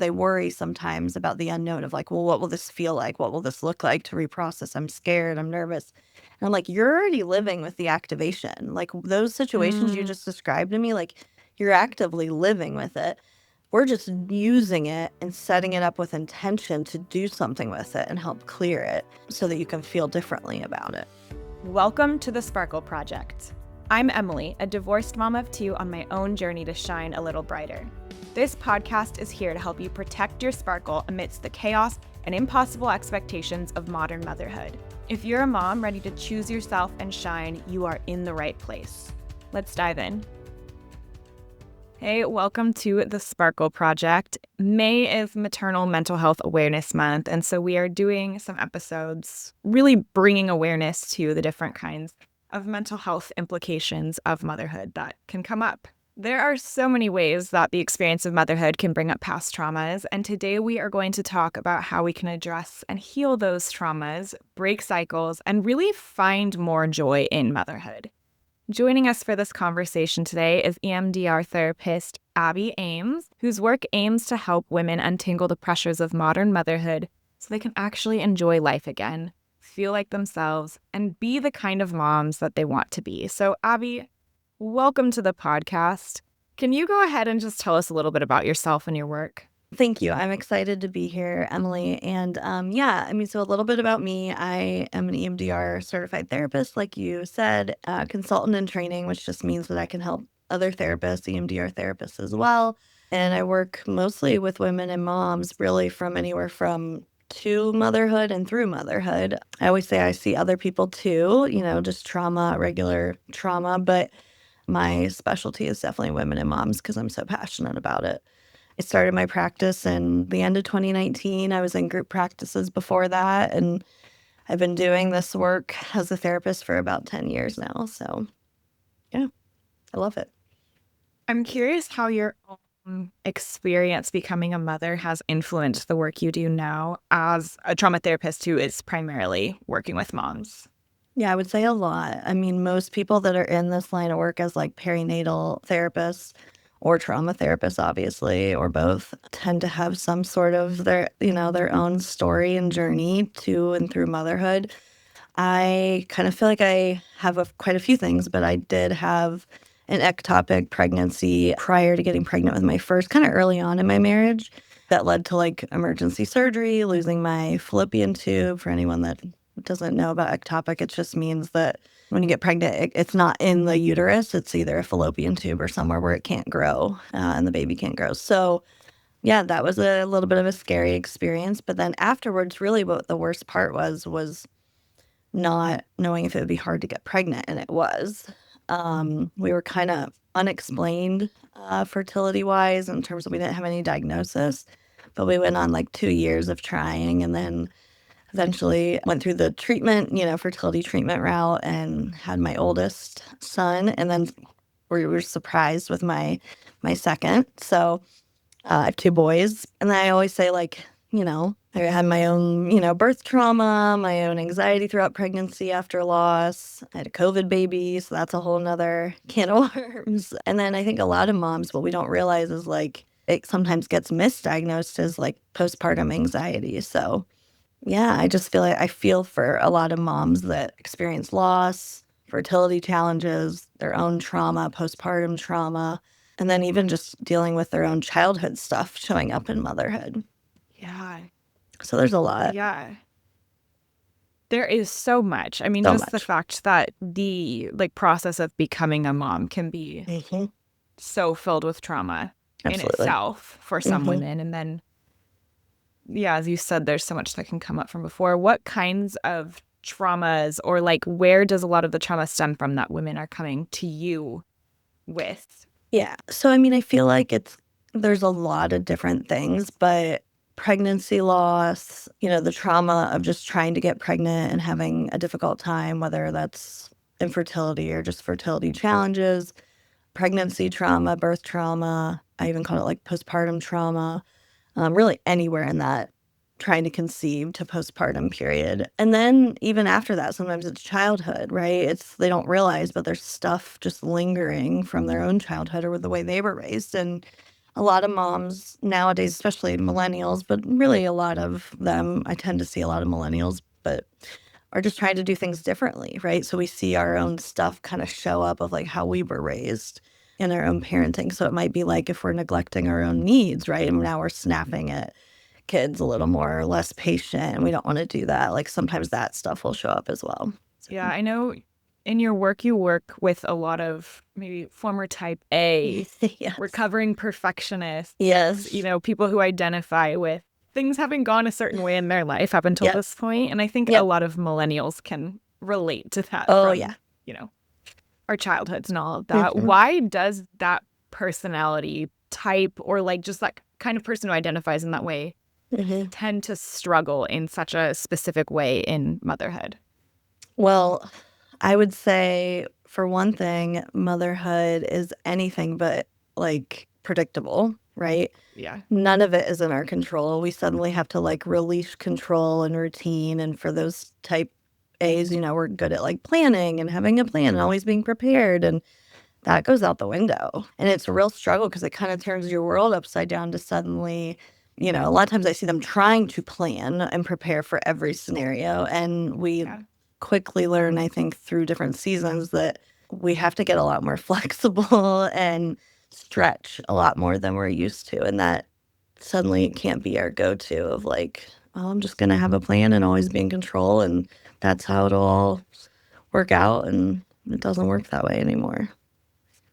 they worry sometimes about the unknown of like, well, what will this feel like? What will this look like to reprocess? I'm scared. I'm nervous. And I'm like, you're already living with the activation. Like those situations you Mm. just described to me, like you're actively living with it. We're just using it and setting it up with intention to do something with it and help clear it so that you can feel differently about it. Welcome to the Sparkle Project. I'm Emily, a divorced mom of two on my own journey to shine a little brighter. This podcast is here to help you protect your sparkle amidst the chaos and impossible expectations of modern motherhood. If you're a mom ready to choose yourself and shine, you are in the right place. Let's dive in. Hey, welcome to the Sparkle Project. May is Maternal Mental Health Awareness Month, and so we are doing some episodes really bringing awareness to the different kinds of mental health implications of motherhood that can come up. There are so many ways that the experience of motherhood can bring up past traumas, and today we are going to talk about how we can address and heal those traumas, break cycles, and really find more joy in motherhood. Joining us for this conversation today is EMDR therapist Abbie Ames, whose work aims to help women untangle the pressures of modern motherhood so they can actually enjoy life again, feel like themselves, and be the kind of moms that they want to be. So, Abbie, welcome to the podcast. Can you go ahead and just tell us a little bit about yourself and your work? Thank you. I'm excited to be here, Emily. And so a little bit about me. I am an EMDR certified therapist, like you said, consultant in training, which just means that I can help other therapists, EMDR therapists as well. And I work mostly with women and moms, really from anywhere from to motherhood and through motherhood. I always say I see other people too, just trauma, regular trauma, but my specialty is definitely women and moms because I'm so passionate about it. I started my practice in the end of 2019. I was in group practices before that, and I've been doing this work as a therapist for about 10 years now. So, yeah, I love it. I'm curious how your own experience becoming a mother has influenced the work you do now as a trauma therapist who is primarily working with moms. Yeah, I would say a lot. I mean, most people that are in this line of work as like perinatal therapists or trauma therapists, obviously, or both, tend to have some sort of their own story and journey to and through motherhood. I kind of feel like I have quite a few things, but I did have an ectopic pregnancy prior to getting pregnant with my first, kind of early on in my marriage. That led to like emergency surgery, losing my fallopian tube. For anyone that doesn't know about ectopic, it just means that when you get pregnant, it's not in the uterus. It's either a fallopian tube or somewhere where it can't grow and the baby can't grow. So yeah, that was a little bit of a scary experience. But then afterwards, really what the worst part was not knowing if it would be hard to get pregnant, and it was. We were kind of unexplained fertility-wise in terms of we didn't have any diagnosis, but we went on like 2 years of trying and then eventually went through the treatment, fertility treatment route and had my oldest son, and then we were surprised with my second. So I have two boys, and I always say, like, I had my own, birth trauma, my own anxiety throughout pregnancy after loss. I had a COVID baby, so that's a whole nother can of worms. And then I think a lot of moms, what we don't realize is like it sometimes gets misdiagnosed as like postpartum anxiety. So yeah, I just feel like I feel for a lot of moms that experience loss, fertility challenges, their own trauma, postpartum trauma, and then even just dealing with their own childhood stuff showing up in motherhood. Yeah. So there's a lot. Yeah. There is so much. I mean, So just the much. fact that the process of becoming a mom can be so filled with trauma in Absolutely. itself for some women. And then, yeah, as you said, there's so much that can come up from before. What kinds of traumas or like where does a lot of the trauma stem from that women are coming to you with? Yeah. So, I mean, I feel like there's a lot of different things, but pregnancy loss, the trauma of just trying to get pregnant and having a difficult time, whether that's infertility or just fertility challenges, pregnancy trauma, birth trauma. I even call it like postpartum trauma, really anywhere in that trying to conceive to postpartum period. And then even after that, sometimes it's childhood, right? They don't realize, but there's stuff just lingering from their own childhood or the way they were raised. And A lot of moms nowadays, especially millennials, but really a lot of them, I tend to see a lot of millennials, but are just trying to do things differently, right? So we see our own stuff kind of show up of like how we were raised in our own parenting. So it might be like if we're neglecting our own needs, right? And now we're snapping at kids a little more or less patient, and we don't want to do that. Like sometimes that stuff will show up as well. So. Yeah, I know in your work, you work with a lot of maybe former type A, Yes. recovering perfectionists, Yes. People who identify with things having gone a certain way in their life up until Yep. this point. And I think Yep. a lot of millennials can relate to that Oh, from, yeah. Our childhoods and all of that. Mhm. Why does that personality type or like just that kind of person who identifies in that way tend to struggle in such a specific way in motherhood? Well, I would say for one thing, motherhood is anything but like predictable, right? Yeah. None of it is in our control. We suddenly have to like release control and routine. And for those type A's, we're good at like planning and having a plan and always being prepared. And that goes out the window. And it's a real struggle because it kind of turns your world upside down to suddenly, a lot of times I see them trying to plan and prepare for every scenario. And we quickly learn, I think, through different seasons that we have to get a lot more flexible and stretch a lot more than we're used to. And that suddenly it can't be our go-to of like, oh, I'm just going to have a plan and always be in control. And that's how it'll all work out. And it doesn't work that way anymore.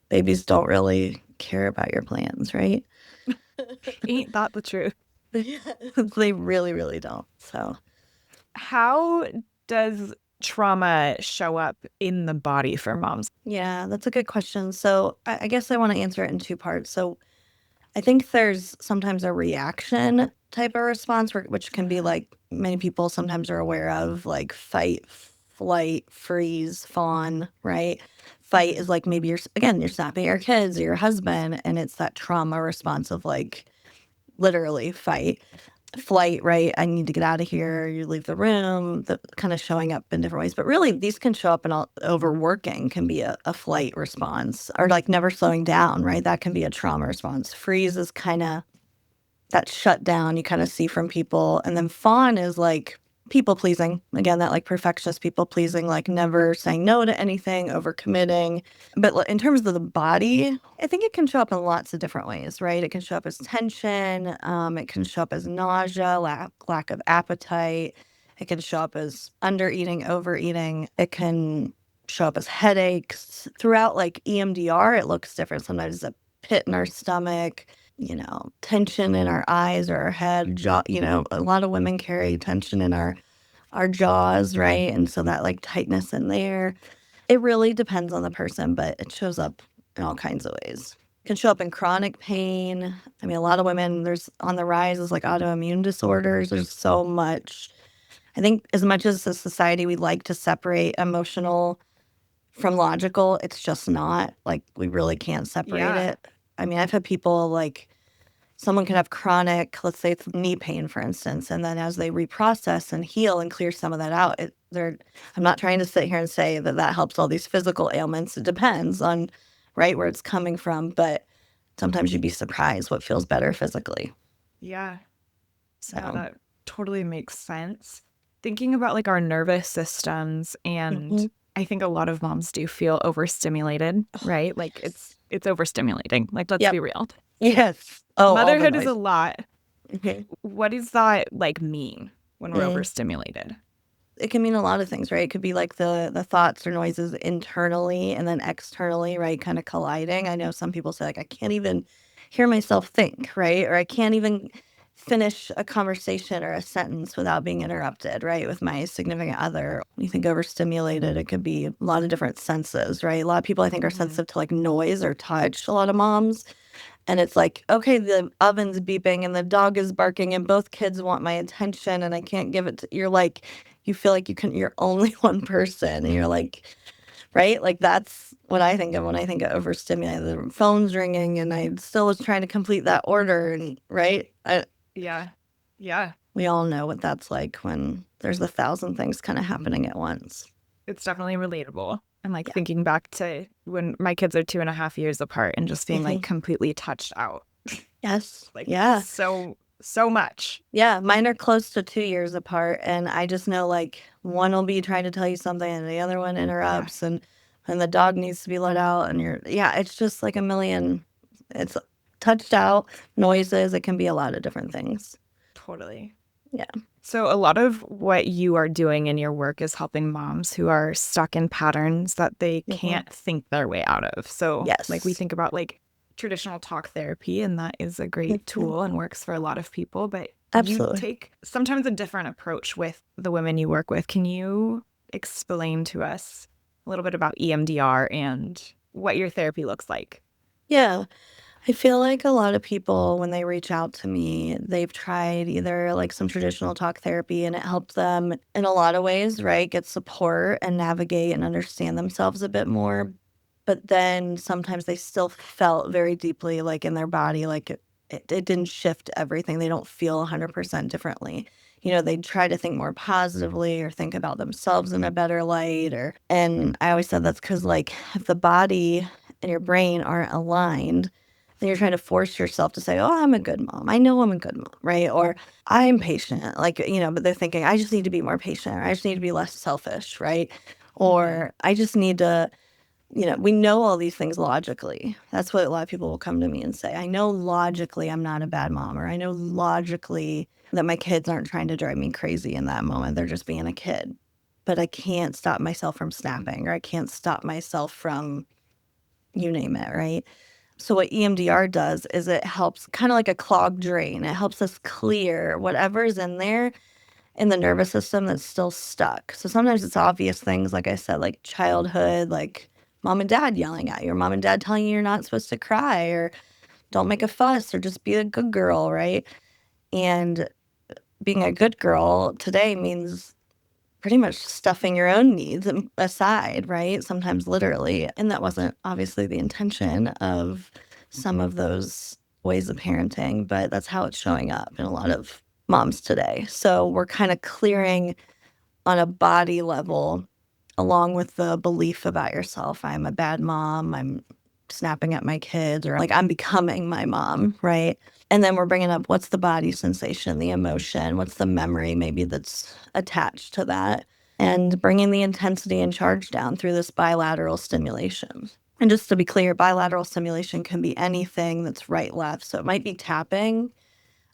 Babies don't really care about your plans, right? Ain't that the truth? They really, really don't. So, how does trauma show up in the body for moms? yeah, that's a good question. So, I guess I want to answer it in two parts. So, I think there's sometimes a reaction type of response, which can be like many people sometimes are aware of, like fight, flight, freeze, fawn, right? Fight is like maybe you're snapping at your kids or your husband, and it's that trauma response of like literally fight. Flight, right? I need to get out of here. You leave the room, the kind of showing up in different ways. But really, these can show up in overworking can be a flight response or like never slowing down, right? That can be a trauma response. Freeze is kind of that shutdown you kind of see from people. And then fawn is like people pleasing. Again, that like perfectionist people pleasing, like never saying no to anything, overcommitting. But in terms of the body, I think it can show up in lots of different ways, right? It can show up as tension. It can show up as nausea, lack of appetite. It can show up as undereating, overeating. It can show up as headaches. Throughout like EMDR, it looks different. Sometimes it's a pit in our stomach, tension in our eyes or our head, jaw, a lot of women carry tension in our jaws, right? And so that like tightness in there, it really depends on the person, but it shows up in all kinds of ways. It can show up in chronic pain. I mean, a lot of women, there's on the rise is like autoimmune disorders. There's so much. I think as much as a society, we like to separate emotional from logical, it's just not like we really can't separate it. I mean, I've had people like someone can have chronic, let's say it's knee pain, for instance, and then as they reprocess and heal and clear some of that out, I'm not trying to sit here and say that that helps all these physical ailments. It depends on, right, where it's coming from, but sometimes you'd be surprised what feels better physically. Yeah. So that totally makes sense. Thinking about like our nervous systems, and I think a lot of moms do feel overstimulated, right? Like it's overstimulating. Like, let's be real. Yes. Oh, motherhood is a lot. Okay. What does that like mean when we're overstimulated? It can mean a lot of things, right? It could be like the thoughts or noises internally and then externally, right? Kind of colliding. I know some people say like, I can't even hear myself think, right? Or I can't even finish a conversation or a sentence without being interrupted, right? With my significant other. When you think overstimulated, it could be a lot of different senses, right? A lot of people I think are sensitive to like noise or touch, a lot of moms. And it's like, okay, the oven's beeping and the dog is barking and both kids want my attention and I can't give it to, you're like, you feel like you're only one person and you're like, right? Like that's what I think of when I think of overstimulated. The phone's ringing and I still was trying to complete that order and right? Yeah. We all know what that's like when there's 1,000 things kind of happening at once. It's definitely relatable. And like thinking back to when my kids are 2.5 years apart and just being like completely touched out Yes. Like Yeah. so much. Yeah. Mine are close to 2 years apart. And I just know like one will be trying to tell you something and the other one Yeah, interrupts and the dog needs to be let out and yeah, it's just like a million, it's touched out noises. It can be a lot of different things. totally. Yeah. So, a lot of what you are doing in your work is helping moms who are stuck in patterns that they Mhm. can't think their way out of. So, like, we Yes. think about like traditional talk therapy, and that is a great Mhm. tool and works for a lot of people. But you Absolutely. take sometimes a different approach with the women you work with. Can you explain to us a little bit about EMDR and what your therapy looks like? Yeah. I feel like a lot of people, when they reach out to me, they've tried either like some traditional talk therapy and it helped them in a lot of ways, right? Get support and navigate and understand themselves a bit more. But then sometimes they still felt very deeply like in their body, like it didn't shift everything. They don't feel 100% differently. They try to think more positively or think about themselves in a better light. And I always said that's because, like, if the body and your brain aren't aligned, then you're trying to force yourself to say, "Oh, I'm a good mom. I know I'm a good mom," right? Or I'm patient, like, but they're thinking, I just need to be more patient, or I just need to be less selfish, right? Mm-hmm. Or I just need to, we know all these things logically. That's what a lot of people will come to me and say. I know logically I'm not a bad mom, or I know logically that my kids aren't trying to drive me crazy in that moment. They're just being a kid. But I can't stop myself from snapping, or I can't stop myself from you name it, right? So what EMDR does is it helps kind of like a clogged drain. It helps us clear whatever's in there in the nervous system that's still stuck. So sometimes it's obvious things, like I said, like childhood, like mom and dad yelling at you, or mom and dad telling you you're not supposed to cry, or don't make a fuss, or just be a good girl, right? And being a good girl today means pretty much stuffing your own needs aside, right? Sometimes literally. And that wasn't obviously the intention of some of those ways of parenting, but that's how it's showing up in a lot of moms today. So we're kind of clearing on a body level, along with the belief about yourself. I'm a bad mom. I'm snapping at my kids, or like I'm becoming my mom, right? And then we're bringing up what's the body sensation, the emotion, what's the memory maybe that's attached to that, and bringing the intensity and charge down through this bilateral stimulation. And just to be clear, bilateral stimulation can be anything that's right left. So it might be tapping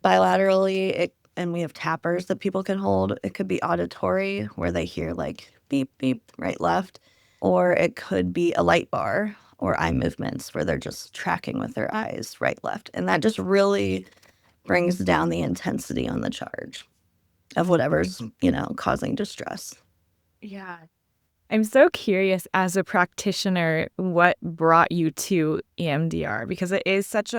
bilaterally, and we have tappers that people can hold. It could be auditory, where they hear like beep, beep, right, left, or it could be a light bar or eye movements where they're just tracking with their eyes, right, left. And that just really brings down the intensity on the charge of whatever's, causing distress. Yeah. I'm so curious as a practitioner what brought you to EMDR because it is such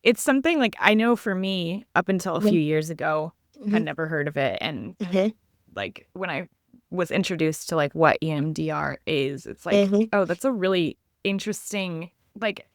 it's something like I know for me up until a few years ago had Mm-hmm. never heard of it and Mm-hmm. like when I was introduced to like what EMDR is it's like Mm-hmm. oh that's a really interesting like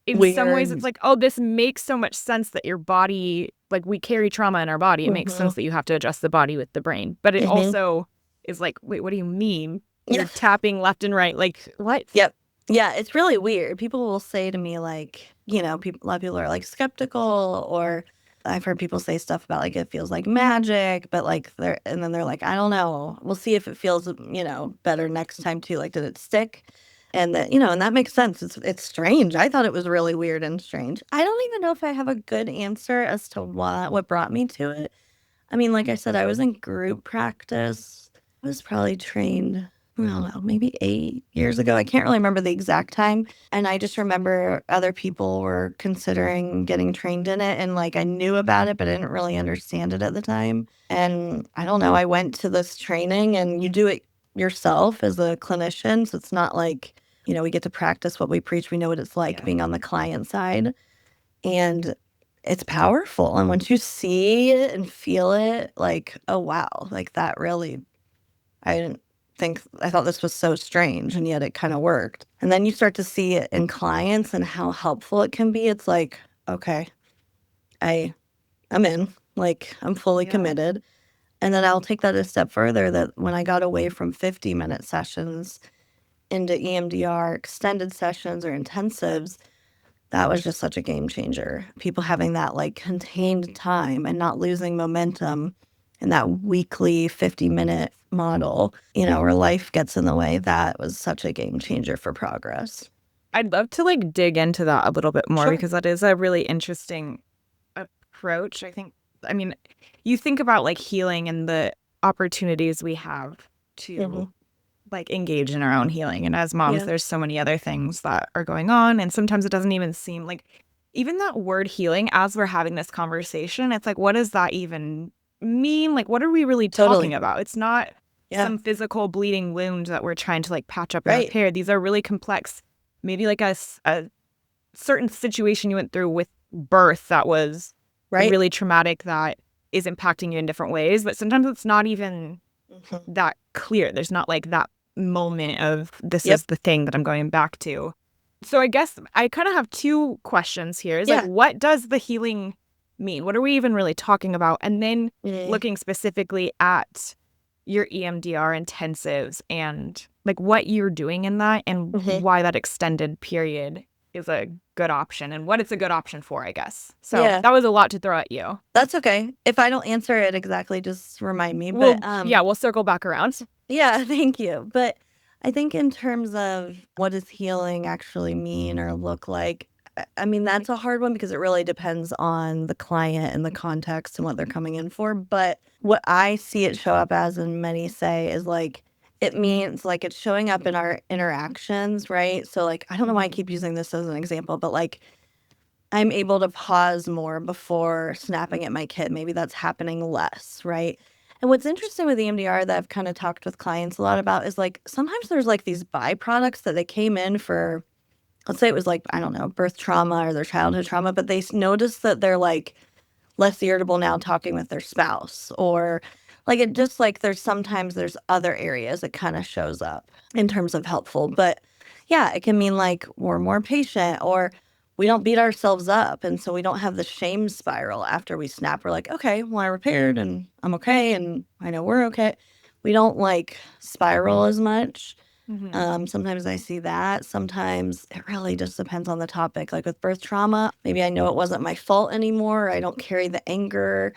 in some ways it's Weird. like oh this makes so much sense that your body like we carry trauma in our body it makes Mm-hmm. sense that you have to adjust the body with the brain but it Mm-hmm. also is like wait what do you mean you're Yeah. tapping left and right like what Yep. Yeah, it's really weird. People will say to me, like, a lot of people are like skeptical, or I've heard people say stuff about like it feels like magic, but like and then they're like, I don't know. We'll see if it feels, better next time too. Like, did it stick? And that, and that makes sense. It's strange. I thought it was really weird and strange. I don't even know if I have a good answer as to what brought me to it. I mean, like I said, I was in group practice. I was probably trained, I don't know, maybe 8 years ago. I can't really remember the exact time. And I just remember other people were considering getting trained in it. And like I knew about it, but I didn't really understand it at the time. And I don't know, I went to this training and you do it yourself as a clinician. So it's not like, we get to practice what we preach. We know what it's like yeah being on the client side. And it's powerful. And once you see it and feel it, like, oh, wow, like that really, I didn't I thought this was so strange, and yet it kind of worked. And then you start to see it in clients and how helpful it can be. It's like, okay, I, I'm in, like, I'm fully yeah committed. And then I'll take that a step further, that when I got away from 50-minute sessions into EMDR extended sessions or intensives, that was just such a game changer. People having that like contained time and not losing momentum in that weekly 50-minute model, where life gets in the way. That was such a game changer for progress. I'd love to like dig into that a little bit more Sure. because that is a really interesting approach. I mean, you think about like healing and the opportunities we have to like engage in our own healing. And as moms, there's so many other things that are going on. And sometimes it doesn't even seem like even that word healing, as we're having this conversation, it's like, what does that even mean? Like, what are we really talking about? It's not some physical bleeding wound that we're trying to like patch up and repair. These are really complex, maybe like a certain situation you went through with birth that was really traumatic that is impacting you in different ways. But sometimes it's not even that clear. There's not like that moment of this is the thing that I'm going back to. So I guess I kind of have two questions here. Is like, what does the healing mean? What are we even really talking about? And then looking specifically at your EMDR intensives and like what you're doing in that and why that extended period is a good option and what it's a good option for, I guess. So that was a lot to throw at you. That's okay. If I don't answer it exactly, just remind me. Well, but we'll circle back around. Yeah, thank you. But I think in terms of what does healing actually mean or look like, I mean, that's a hard one because it really depends on the client and the context and what they're coming in for. But what I see it show up as, and many say, is like, it means like it's showing up in our interactions, right? So like, I don't know why I keep using this as an example, but like, I'm able to pause more before snapping at my kid. Maybe that's happening less, right? And what's interesting with EMDR that I've kind of talked with clients a lot about is like sometimes there's like these byproducts that they came in for, let's say it was like, I don't know, birth trauma or their childhood trauma, but they notice that they're like less irritable now talking with their spouse, or like it just like there's other areas it kind of shows up in terms of helpful. But yeah, it can mean like we're more patient, or we don't beat ourselves up. And so we don't have the shame spiral after we snap. We're like, okay, well, I repaired and I'm okay. And I know we're okay. We don't like spiral as much. Sometimes I see that. Sometimes it really just depends on the topic. Like with birth trauma, maybe I know it wasn't my fault anymore. I don't carry the anger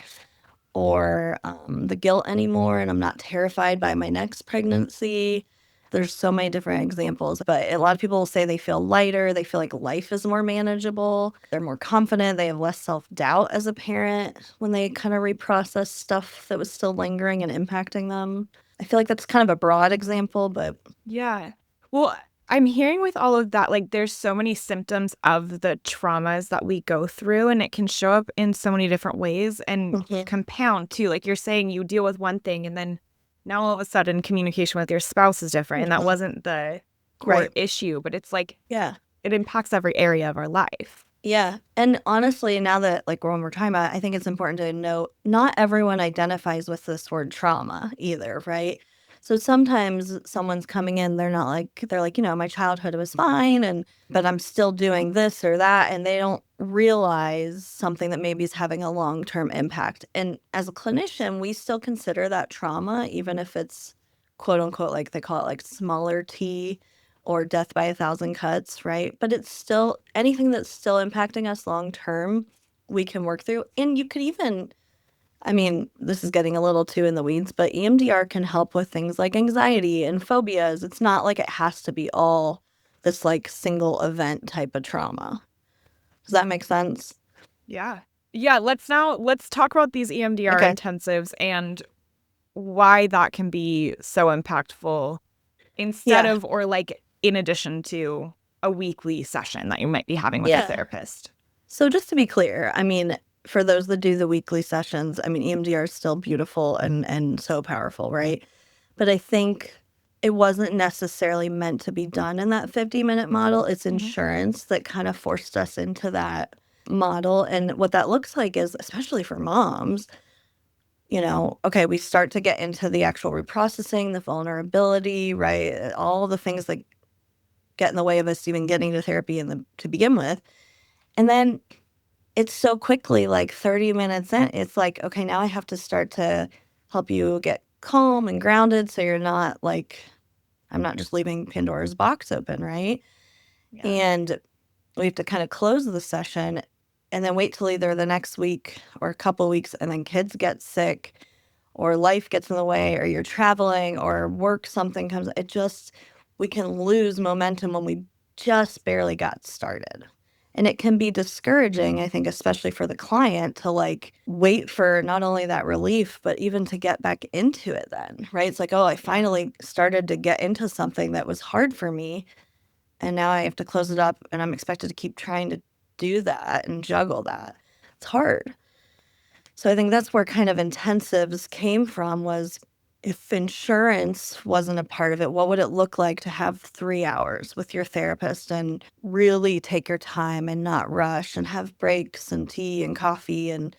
or the guilt anymore, and I'm not terrified by my next pregnancy. There's so many different examples, but a lot of people will say they feel lighter. They feel like life is more manageable. They're more confident. They have less self-doubt as a parent when they kind of reprocess stuff that was still lingering and impacting them. I feel like that's kind of a broad example, but yeah. Well, I'm hearing with all of that, like there's so many symptoms of the traumas that we go through, and it can show up in so many different ways and compound too. Like you're saying you deal with one thing and then now all of a sudden communication with your spouse is different. And that wasn't the core issue, but it's like, it impacts every area of our life. Yeah. And honestly, now that like when we're talking about it, I think it's important to note not everyone identifies with this word trauma either, right? So sometimes someone's coming in, they're like, my childhood was fine, but I'm still doing this or that, and they don't realize something that maybe is having a long-term impact. And as a clinician, we still consider that trauma, even if it's quote unquote, like they call it like smaller T or death by 1,000 cuts, right? But it's still anything that's still impacting us long term, we can work through. And you could even, I mean, this is getting a little too in the weeds, but EMDR can help with things like anxiety and phobias. It's not like it has to be all this like single event type of trauma. Does that make sense? Yeah. Yeah. Let's talk about these EMDR intensives and why that can be so impactful instead of, or like in addition to a weekly session that you might be having with a therapist. So just to be clear, I mean, for those that do the weekly sessions, I mean, EMDR is still beautiful and so powerful, right? But I think it wasn't necessarily meant to be done in that 50-minute model. It's insurance that kind of forced us into that model. And what that looks like is, especially for moms, okay, we start to get into the actual reprocessing, the vulnerability, right? All the things that get in the way of us even getting to therapy to begin with. And then it's so quickly, like 30 minutes in, it's like, okay, now I have to start to help you get calm and grounded so you're not like, I'm not just leaving Pandora's box open, right? Yeah. And we have to kind of close the session and then wait till either the next week or a couple weeks, and then kids get sick or life gets in the way or you're traveling or work, something comes, we can lose momentum when we just barely got started. And it can be discouraging, I think, especially for the client to like wait for not only that relief, but even to get back into it then, right? It's like, oh, I finally started to get into something that was hard for me. And now I have to close it up and I'm expected to keep trying to do that and juggle that. It's hard. So I think that's where kind of intensives came from, was if insurance wasn't a part of it, what would it look like to have 3 hours with your therapist and really take your time and not rush and have breaks and tea and coffee and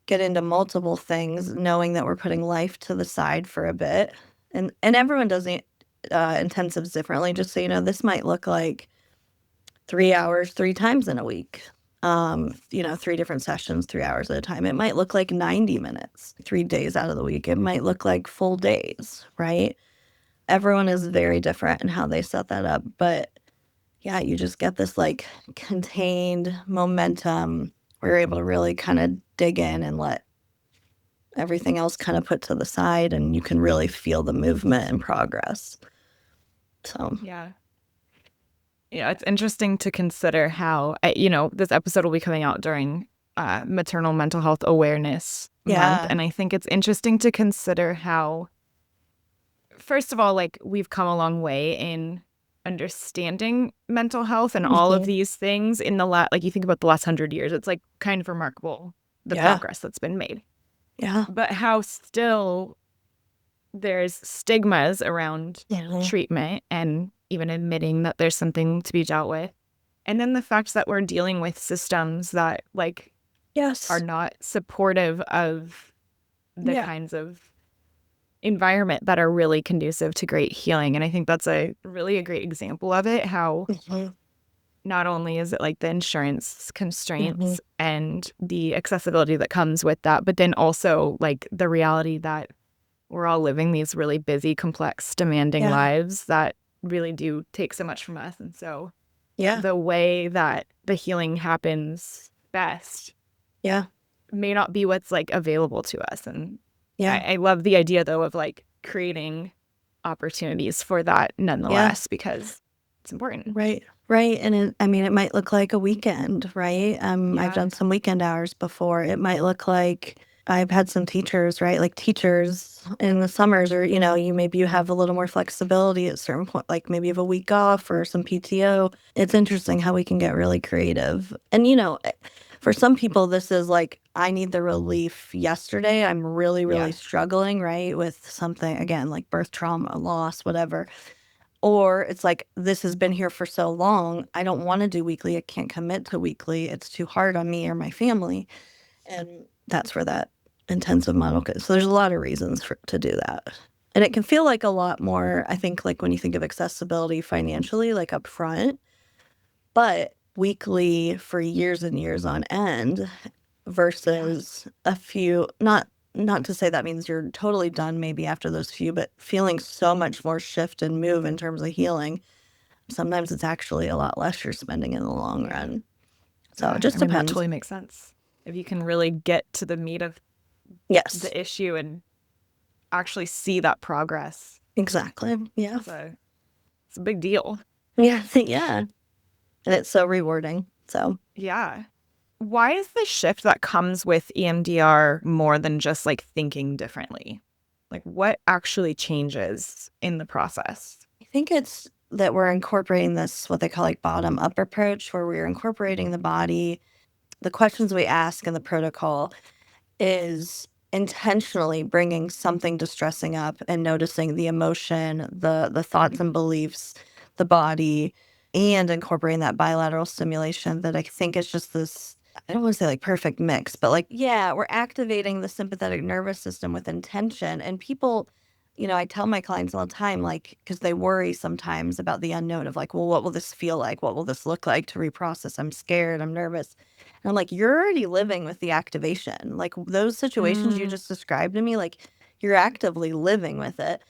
get into multiple things, knowing that we're putting life to the side for a bit. And everyone does intensives differently. Just so you know, this might look like 3 hours, 3 times in a week. 3 different sessions, 3 hours at a time. It might look like 90 minutes, 3 days out of the week. It might look like full days, right? Everyone is very different in how they set that up. But yeah, you just get this like contained momentum where you're able to really kind of dig in and let everything else kind of put to the side, and you can really feel the movement and progress. So, Yeah. Yeah, it's interesting to consider how, this episode will be coming out during Maternal Mental Health Awareness Month. And I think it's interesting to consider how, first of all, like we've come a long way in understanding mental health and all of these things in like you think about the last 100 years, it's like kind of remarkable the progress that's been made. Yeah. But how still there's stigmas around treatment and even admitting that there's something to be dealt with. And then the fact that we're dealing with systems that are not supportive of the kinds of environment that are really conducive to great healing. And I think that's a great example of it, how not only is it like the insurance constraints and the accessibility that comes with that, but then also like the reality that we're all living these really busy, complex, demanding lives that really do take so much from us. And so the way that the healing happens best may not be what's like available to us. And I love the idea though of like creating opportunities for that nonetheless, because it's important. Right. And it might look like a weekend, right? I've done some weekend hours before. It might look like I've had some teachers, right? Like teachers in the summers, or, maybe you have a little more flexibility at a certain point, like maybe you have a week off or some PTO. It's interesting how we can get really creative. And, for some people, this is like, I need the relief yesterday. I'm really, really struggling, right? With something, again, like birth trauma, loss, whatever. Or it's like, this has been here for so long. I don't want to do weekly. I can't commit to weekly. It's too hard on me or my family. And that's where that intensive model goes. So there's a lot of reasons to do that. And it can feel like a lot more, I think, like when you think of accessibility financially, like up front, but weekly for years and years on end versus a few, not to say that means you're totally done maybe after those few, but feeling so much more shift and move in terms of healing. Sometimes it's actually a lot less you're spending in the long run. So it just depends. That totally makes sense. If you can really get to the meat of the issue and actually see that progress. Exactly. Yeah. It's a big deal. Yeah. And it's so rewarding. So. Yeah. Why is the shift that comes with EMDR more than just like thinking differently? Like what actually changes in the process? I think it's that we're incorporating this, what they call like bottom up approach, where we're incorporating the body. The questions we ask in the protocol is intentionally bringing something distressing up and noticing the emotion, the thoughts and beliefs, the body, and incorporating that bilateral stimulation that I think is just this, I don't want to say like perfect mix, but like, we're activating the sympathetic nervous system with intention. And people, I tell my clients all the time, like, because they worry sometimes about the unknown of like, well, what will this feel like? What will this look like to reprocess? I'm scared. I'm nervous. And I'm like, you're already living with the activation. Like those situations you just described to me, like you're actively living with it.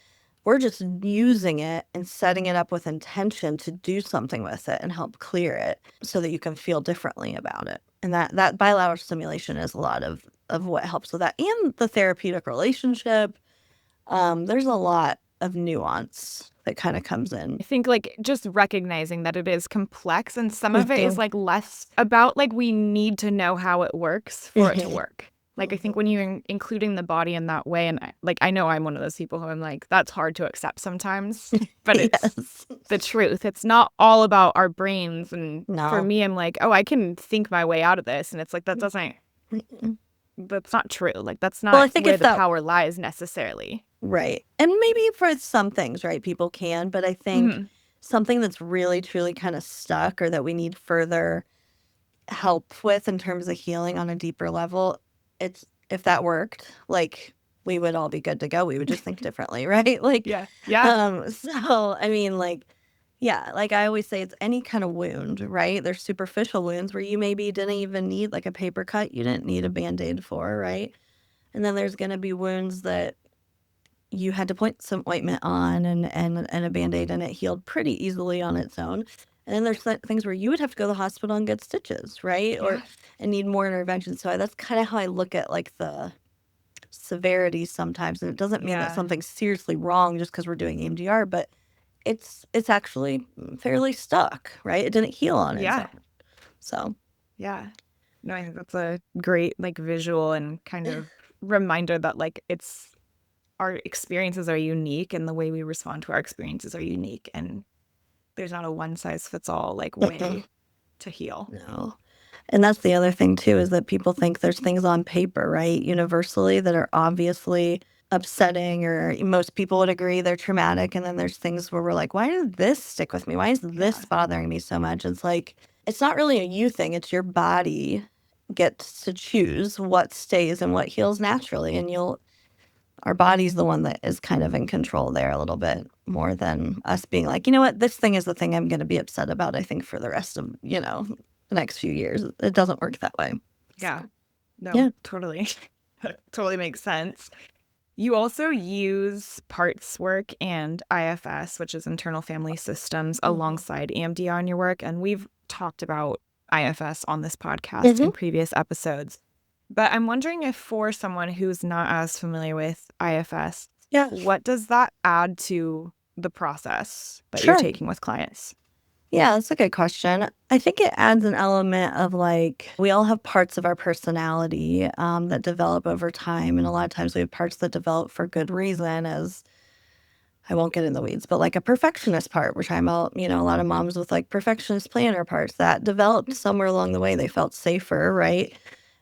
We're just using it and setting it up with intention to do something with it and help clear it so that you can feel differently about it. And that bilateral stimulation is a lot of what helps with that, and the therapeutic relationship. There's a lot of nuance that kind of comes in. I think like just recognizing that it is complex, and some of it is like less about like we need to know how it works for it to work. Like I think when you're including the body in that way, and I know I'm one of those people who I'm like, that's hard to accept sometimes, but it's the truth. It's not all about our brains. And for me, I'm like, oh, I can think my way out of this. And it's like, that's not true. Like that's not I think where the power lies necessarily. Right. And maybe for some things, right, people can, but I think something that's really, truly kind of stuck or that we need further help with in terms of healing on a deeper level, it's if that worked, like we would all be good to go. We would just think differently, right? Like, yeah. So, I mean, like, yeah, like I always say, it's any kind of wound, right? There's superficial wounds where you maybe didn't even need like a paper cut. You didn't need a Band-Aid for, right? And then there's going to be wounds that you had to put some ointment on and a Band-Aid, and it healed pretty easily on its own. And then there's things where you would have to go to the hospital and get stitches, right? Yeah. And need more intervention. So that's kind of how I look at like the severity sometimes. And it doesn't mean that something's seriously wrong just because we're doing EMDR, but it's actually fairly stuck, right? It didn't heal on its own. So yeah. No, I think that's a great like visual and kind of reminder that like our experiences are unique and the way we respond to our experiences are unique, and there's not a one size fits all like way to heal. No. And that's the other thing too, is that people think there's things on paper, right, universally that are obviously upsetting, or most people would agree they're traumatic. And then there's things where we're like, why does this stick with me? Why is this bothering me so much? It's like, it's not really a you thing. It's your body gets to choose what stays and what heals naturally. And our body's the one that is kind of in control there a little bit more than us being like, you know what, this thing is the thing I'm going to be upset about, I think, for the rest of, the next few years. It doesn't work that way. Yeah. No, totally. Totally makes sense. You also use parts work and IFS, which is internal family systems, alongside EMDR in your work. And we've talked about IFS on this podcast in previous episodes. But I'm wondering if for someone who's not as familiar with IFS, what does that add to the process that you're taking with clients? Yeah, that's a good question. I think it adds an element of like, we all have parts of our personality that develop over time. And a lot of times we have parts that develop for good reason, as I won't get in the weeds, but like a perfectionist part. We're talking about, a lot of moms with like perfectionist planner parts that developed somewhere along the way. They felt safer, right?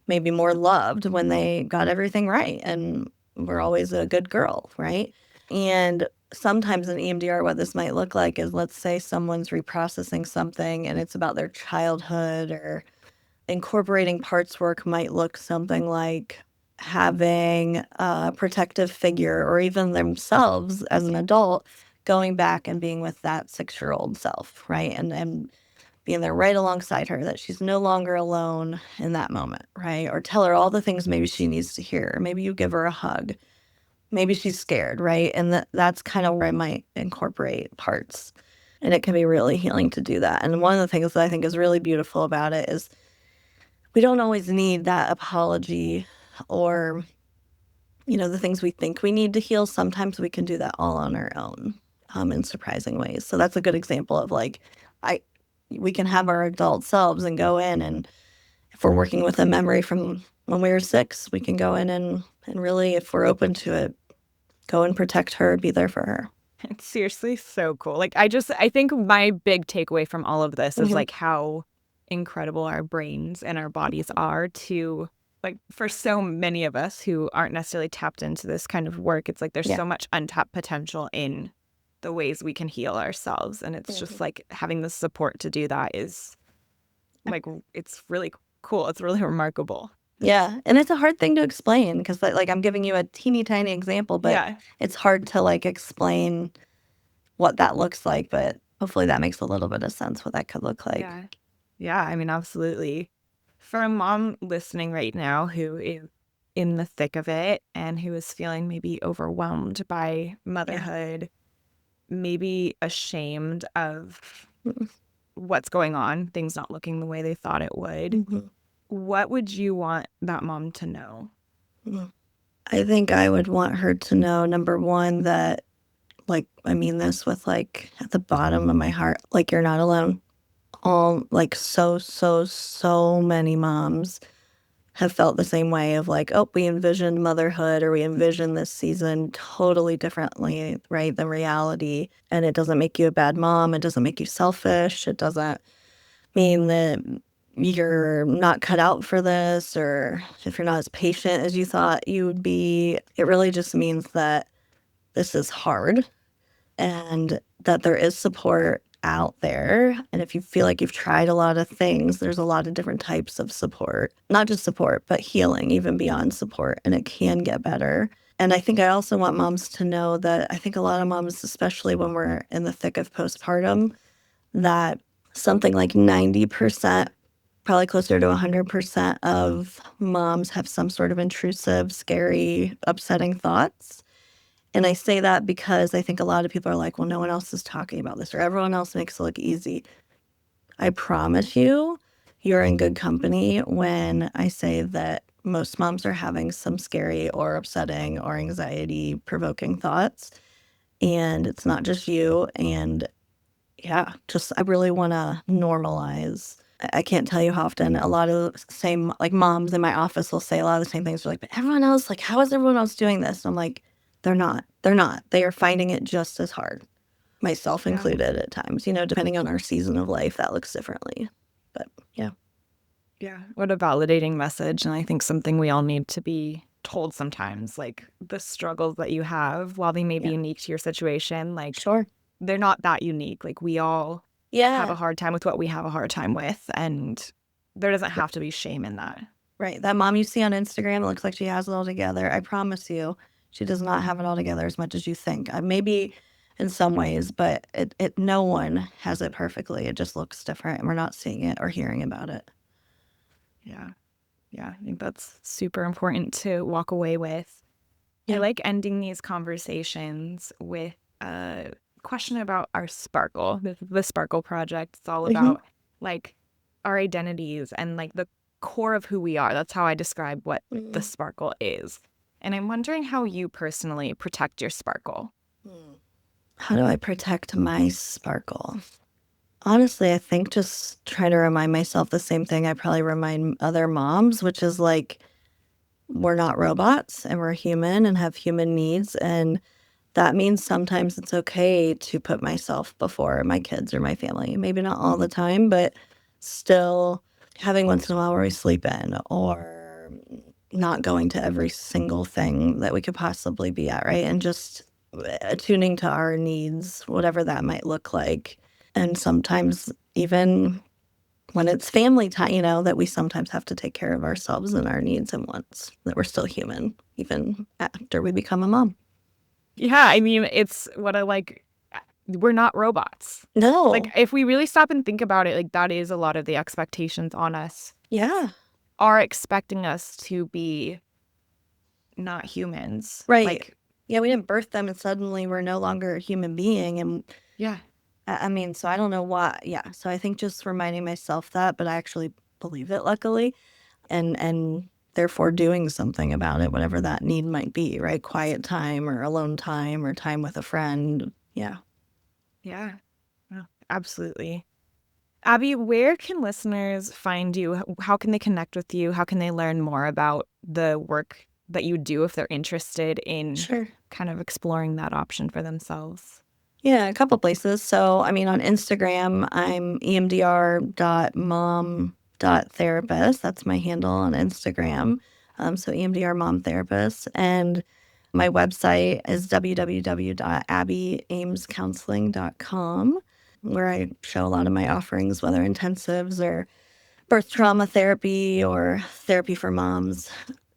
Maybe more loved when they got everything right and were always a good girl, right? And sometimes in EMDR, what this might look like is, let's say someone's reprocessing something and it's about their childhood, or incorporating parts work might look something like having a protective figure, or even themselves as an adult going back and being with that 6-year-old self, right? And being there right alongside her, that she's no longer alone in that moment, right? Or tell her all the things maybe she needs to hear. Maybe you give her a hug. Maybe she's scared, right? And that's kind of where I might incorporate parts. And it can be really healing to do that. And one of the things that I think is really beautiful about it is we don't always need that apology or, the things we think we need to heal. Sometimes we can do that all on our own in surprising ways. So that's a good example of like, we can have our adult selves and go in, and if we're working with a memory from when we were 6, we can go in and really, if we're open to it, go and protect her, be there for her. It's seriously so cool. Like I think my big takeaway from all of this is like how incredible our brains and our bodies are to, like, for so many of us who aren't necessarily tapped into this kind of work, it's like there's so much untapped potential in the ways we can heal ourselves. And it's just like having the support to do that is like, it's really cool. It's really remarkable. Yeah. And it's a hard thing to explain because like I'm giving you a teeny tiny example, but it's hard to like explain what that looks like. But hopefully that makes a little bit of sense what that could look like. Yeah. I mean, absolutely. For a mom listening right now who is in the thick of it and who is feeling maybe overwhelmed by motherhood, maybe ashamed of Mhm. what's going on, things not looking the way they thought it would, Mhm. what would you want that mom to know? Mhm. I think I would want her to know, number one, that, like, I mean this with, like, at the bottom of my heart, like, you're not alone. All, like, so many moms have felt the same way of like, oh, we envisioned motherhood or we envisioned this season totally differently, right, than reality. And it doesn't make you a bad mom. It doesn't make you selfish. It doesn't mean that you're not cut out for this or if you're not as patient as you thought you would be. It really just means that this is hard and that there is support out there. And if you feel like you've tried a lot of things, there's a lot of different types of support, not just support, but healing, even beyond support. And it can get better. And I think I also want moms to know that I think a lot of moms, especially when we're in the thick of postpartum, that something like 90%, probably closer to 100% of moms have some sort of intrusive, scary, upsetting thoughts. And I say that because I think a lot of people are like, well, no one else is talking about this or everyone else makes it look easy. I promise you, you're in good company when I say that most moms are having some scary or upsetting or anxiety provoking thoughts. And it's not just you. And yeah, just I really want to normalize. I can't tell you how often a lot of the same like moms in my office will say a lot of the same things. They're like, but everyone else, like, how is everyone else doing this? And I'm like, they're not. They're not. They are finding it just as hard, myself Yeah. included at times. You know, depending on our season of life, that looks differently. But yeah. Yeah. What a validating message. And I think something we all need to be told sometimes, like the struggles that you have, while they may be Yeah. unique to your situation, like Sure. they're not that unique. Like we all have a Yeah. hard time with what we have a hard time with. And there doesn't have to be shame in that. Right. That mom you see on Instagram, it looks like she has it all together. I promise you, she does not have it all together as much as you think. Maybe in some ways, but no one has it perfectly. It just looks different, and we're not seeing it or hearing about it. Yeah. Yeah. I think that's super important to walk away with. I Yeah. like ending these conversations with a question about our sparkle. The Sparkle Project. It's all Hmm. about like our identities and like the core of who we are. That's how I describe what the Mm. sparkle is. And I'm wondering how you personally protect your sparkle. How do I protect my sparkle? Honestly, I think just trying to remind myself the same thing I probably remind other moms, which is like, we're not robots and we're human and have human needs. And that means sometimes it's okay to put myself before my kids or my family. Maybe not all the time, but still having once in a while where we sleep in or not going to every single thing that we could possibly be at, right? And just attuning to our needs, whatever that might look like. And sometimes even when it's family time, you know, that we sometimes have to take care of ourselves and our needs and wants, that we're still human, even after we become a mom. Yeah, I mean, it's what I like. We're not robots. Like, No. if we really stop and think about it, like, that is a lot of the expectations on us Yeah. are expecting us to be not humans. Right. Like, Yeah, we didn't birth them and suddenly we're no longer a human being. And yeah, I mean, so I don't know why. Yeah. So I think just reminding myself that, but I actually believe it, luckily, and therefore doing something about it, whatever that need might be, right? Quiet time or alone time or time with a friend. Yeah. yeah, yeah, absolutely. Abbie, where can listeners find you? How can they connect with you? How can they learn more about the work that you do if they're interested in Sure. kind of exploring that option for themselves? Yeah, a couple places. So, I mean, on Instagram, I'm emdr.mom.therapist. That's my handle on Instagram. So EMDR Mom Therapist. And my website is www.abbieamescounseling.com, where I show a lot of my offerings, whether intensives or birth trauma therapy or therapy for moms.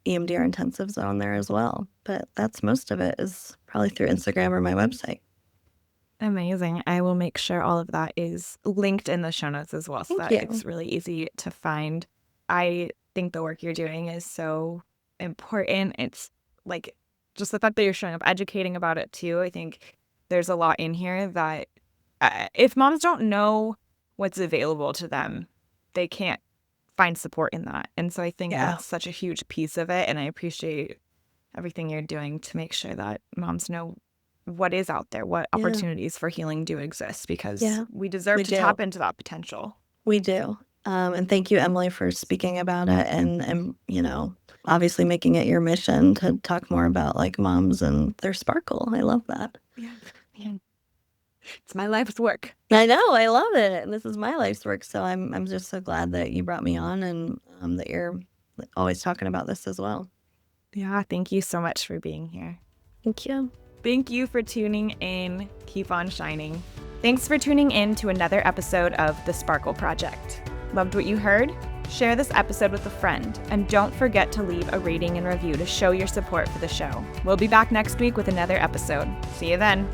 EMDR Intensives on there as well. But that's most of it is probably through Instagram or my website. Amazing. I will make sure all of that is linked in the show notes as well so Thank that you. it's really easy to find. I think the work you're doing is so important. It's like just the fact that you're showing up, educating about it too. I think there's a lot in here that if moms don't know what's available to them, they can't find support in that. And so I think Yeah. that's such a huge piece of it. And I appreciate everything you're doing to make sure that moms know what is out there, what Yeah. opportunities for healing do exist, because Yeah. we deserve We to do. tap into that potential. We do. And thank you, Emily, for speaking about it and, you know, obviously making it your mission to talk more about like moms and their sparkle. I love that. Yeah. Man. It's my life's work. I know. I love it. And this is my life's work. So I'm just so glad that you brought me on and that you're always talking about this as well. Yeah. Thank you so much for being here. Thank you. Thank you for tuning in. Keep on shining. Thanks for tuning in to another episode of The Sparkle Project. Loved what you heard? Share this episode with a friend, and don't forget to leave a rating and review to show your support for the show. We'll be back next week with another episode. See you then.